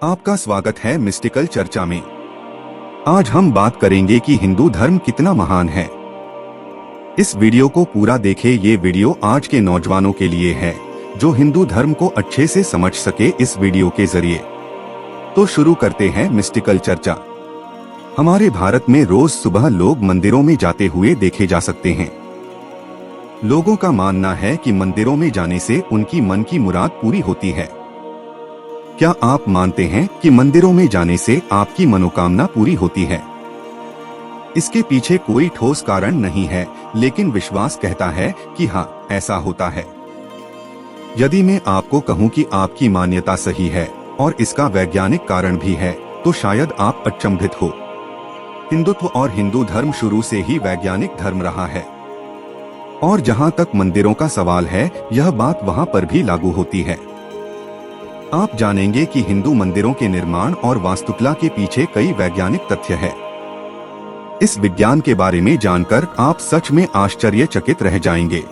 आपका स्वागत है मिस्टिकल चर्चा में। आज हम बात करेंगे कि हिंदू धर्म कितना महान है। इस वीडियो को पूरा देखें। ये वीडियो आज के नौजवानों के लिए है जो हिंदू धर्म को अच्छे से समझ सके इस वीडियो के जरिए। तो शुरू करते हैं मिस्टिकल चर्चा। हमारे भारत में रोज सुबह लोग मंदिरों में जाते हुए देखे जा सकते हैं। लोगों का मानना है कि मंदिरों में जाने से उनकी मन की मुराद पूरी होती है। क्या आप मानते हैं कि मंदिरों में जाने से आपकी मनोकामना पूरी होती है? इसके पीछे कोई ठोस कारण नहीं है, लेकिन विश्वास कहता है कि हाँ, ऐसा होता है। यदि मैं आपको कहूँ कि आपकी मान्यता सही है और इसका वैज्ञानिक कारण भी है, तो शायद आप अचंभित हो। हिंदुत्व और हिंदू धर्म शुरू से ही वैज्ञानिक धर्म रहा है, और जहाँ तक मंदिरों का सवाल है, यह बात वहाँ पर भी लागू होती है। आप जानेंगे कि हिंदू मंदिरों के निर्माण और वास्तुकला के पीछे कई वैज्ञानिक तथ्य है। इस विज्ञान के बारे में जानकर आप सच में आश्चर्यचकित रह जाएंगे।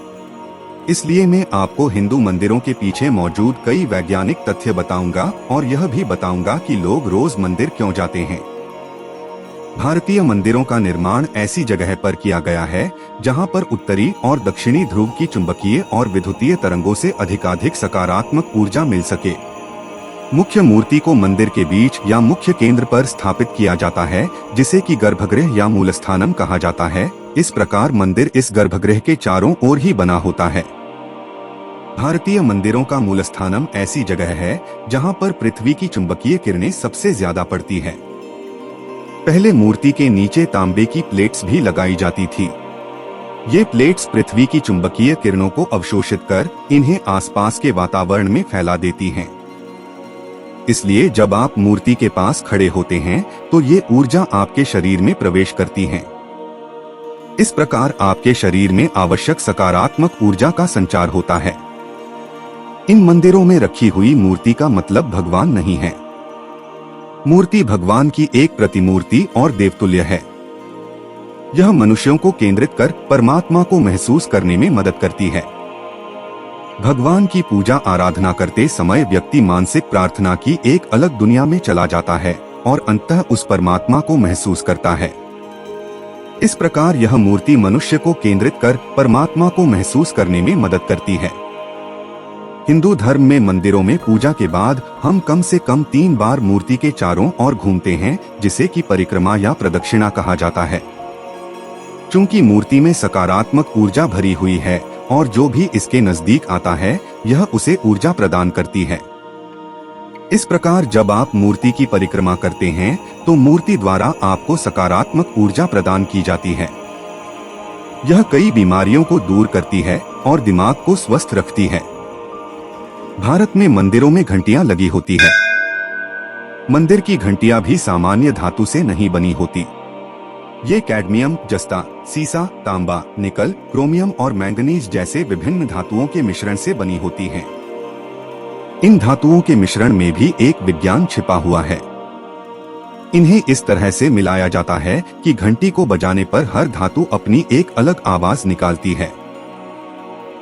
इसलिए मैं आपको हिंदू मंदिरों के पीछे मौजूद कई वैज्ञानिक तथ्य बताऊंगा और यह भी बताऊंगा कि लोग रोज मंदिर क्यों जाते हैं। भारतीय मंदिरों का निर्माण ऐसी जगह पर किया गया है जहां पर उत्तरी और दक्षिणी ध्रुव की चुंबकीय और विद्युतीय तरंगों से अधिकाधिक सकारात्मक ऊर्जा मिल सके। मुख्य मूर्ति को मंदिर के बीच या मुख्य केंद्र पर स्थापित किया जाता है, जिसे कि गर्भगृह या मूलस्थानम कहा जाता है। इस प्रकार मंदिर इस गर्भगृह के चारों ओर ही बना होता है। भारतीय मंदिरों का मूलस्थानम ऐसी जगह है जहां पर पृथ्वी की चुंबकीय किरणें सबसे ज्यादा पड़ती है। पहले मूर्ति के नीचे तांबे की प्लेट्स भी लगाई जाती थी। ये प्लेट्स पृथ्वी की चुंबकीय किरणों को अवशोषित कर इन्हें आसपास के वातावरण में फैला देती हैं। इसलिए जब आप मूर्ति के पास खड़े होते हैं तो ये ऊर्जा आपके शरीर में प्रवेश करती है। इस प्रकार आपके शरीर में आवश्यक सकारात्मक ऊर्जा का संचार होता है। इन मंदिरों में रखी हुई मूर्ति का मतलब भगवान नहीं है। मूर्ति भगवान की एक प्रतिमूर्ति और देवतुल्य है। यह मनुष्यों को केंद्रित कर परमात्मा को महसूस करने में मदद करती है। भगवान की पूजा आराधना करते समय व्यक्ति मानसिक प्रार्थना की एक अलग दुनिया में चला जाता है और अंततः उस परमात्मा को महसूस करता है। इस प्रकार यह मूर्ति मनुष्य को केंद्रित कर परमात्मा को महसूस करने में मदद करती है। हिंदू धर्म में मंदिरों में पूजा के बाद हम कम से कम 3 बार मूर्ति के चारों ओर घूमते हैं, जिसे कि परिक्रमा या प्रदक्षिणा कहा जाता है। चूंकि मूर्ति में सकारात्मक ऊर्जा भरी हुई है और जो भी इसके नजदीक आता है यह उसे ऊर्जा प्रदान करती है। इस प्रकार जब आप मूर्ति की परिक्रमा करते हैं तो मूर्ति द्वारा आपको सकारात्मक ऊर्जा प्रदान की जाती है। यह कई बीमारियों को दूर करती है और दिमाग को स्वस्थ रखती है। भारत में मंदिरों में घंटियां लगी होती है। मंदिर की घंटियां भी सामान्य धातु से नहीं बनी होती। ये कैडमियम, जस्ता, सीसा, तांबा, निकल, क्रोमियम और मैंगनीज जैसे विभिन्न धातुओं के मिश्रण से बनी होती हैं। इन धातुओं के मिश्रण में भी एक विज्ञान छिपा हुआ है। इन्हें इस तरह से मिलाया जाता है कि घंटी को बजाने पर हर धातु अपनी एक अलग आवाज निकालती है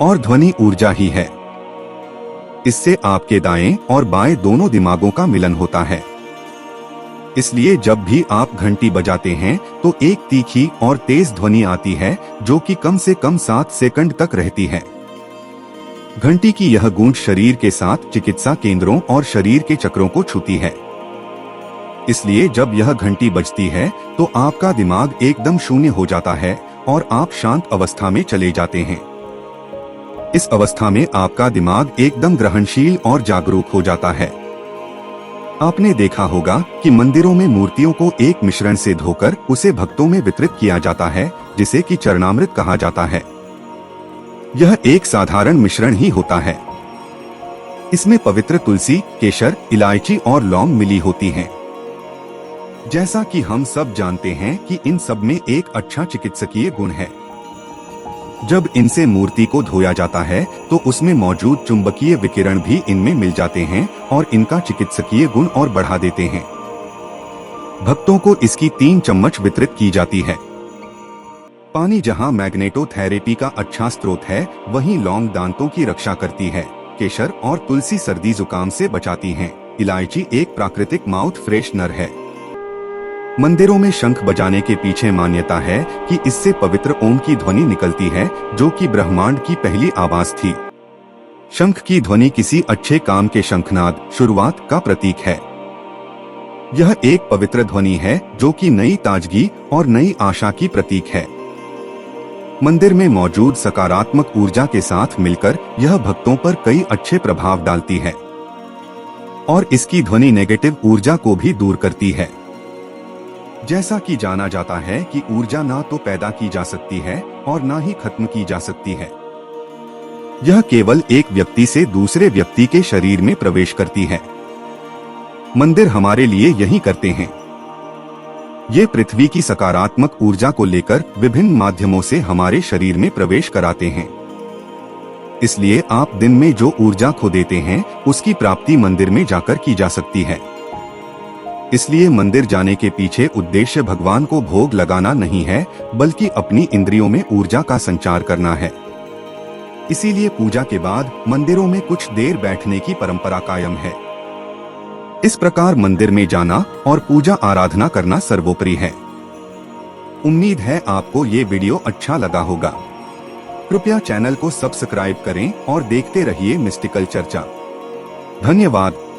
और ध्वनि ऊर्जा ही है। इससे आपके दाएं और बाएं दोनों दिमागों का मिलन होता है। इसलिए जब भी आप घंटी बजाते हैं तो एक तीखी और तेज ध्वनि आती है जो कि कम से कम 7 सेकंड तक रहती है। घंटी की यह गूंज शरीर के साथ चिकित्सा केंद्रों और शरीर के चक्रों को छूती है। इसलिए जब यह घंटी बजती है तो आपका दिमाग एकदम शून्य हो जाता है और आप शांत अवस्था में चले जाते हैं। इस अवस्था में आपका दिमाग एकदम ग्रहणशील और जागरूक हो जाता है। आपने देखा होगा कि मंदिरों में मूर्तियों को एक मिश्रण से धोकर उसे भक्तों में वितरित किया जाता है, जिसे कि चरणामृत कहा जाता है। यह एक साधारण मिश्रण ही होता है। इसमें पवित्र तुलसी, केसर, इलायची और लौंग मिली होती हैं। जैसा कि हम सब जानते हैं कि इन सब में एक अच्छा चिकित्सकीय गुण है। जब इनसे मूर्ति को धोया जाता है तो उसमें मौजूद चुंबकीय विकिरण भी इनमें मिल जाते हैं और इनका चिकित्सकीय गुण और बढ़ा देते हैं। भक्तों को इसकी 3 चम्मच वितरित की जाती है। पानी जहां मैग्नेटोथेरेपी का अच्छा स्रोत है, वहीं लौंग दांतों की रक्षा करती है। केसर और तुलसी सर्दी जुकाम से बचाती हैं। इलायची एक प्राकृतिक माउथ फ्रेशनर है। मंदिरों में शंख बजाने के पीछे मान्यता है कि इससे पवित्र ओम की ध्वनि निकलती है, जो कि ब्रह्मांड की पहली आवाज थी। शंख की ध्वनि किसी अच्छे काम के शंखनाद शुरुआत का प्रतीक है। यह एक पवित्र ध्वनि है जो कि नई ताजगी और नई आशा की प्रतीक है। मंदिर में मौजूद सकारात्मक ऊर्जा के साथ मिलकर यह भक्तों पर कई अच्छे प्रभाव डालती है और इसकी ध्वनि नेगेटिव ऊर्जा को भी दूर करती है। जैसा कि जाना जाता है कि ऊर्जा ना तो पैदा की जा सकती है और ना ही खत्म की जा सकती है। यह केवल एक व्यक्ति से दूसरे व्यक्ति के शरीर में प्रवेश करती है। मंदिर हमारे लिए यही करते हैं। ये पृथ्वी की सकारात्मक ऊर्जा को लेकर विभिन्न माध्यमों से हमारे शरीर में प्रवेश कराते हैं। इसलिए आप दिन में जो ऊर्जा खो देते हैं उसकी प्राप्ति मंदिर में जाकर की जा सकती है। इसलिए मंदिर जाने के पीछे उद्देश्य भगवान को भोग लगाना नहीं है, बल्कि अपनी इंद्रियों में ऊर्जा का संचार करना है। इसीलिए पूजा के बाद मंदिरों में कुछ देर बैठने की परंपरा कायम है। इस प्रकार मंदिर में जाना और पूजा आराधना करना सर्वोपरि है। उम्मीद है आपको ये वीडियो अच्छा लगा होगा। कृपया चैनल को सब्सक्राइब करें और देखते रहिए मिस्टिकल चर्चा। धन्यवाद।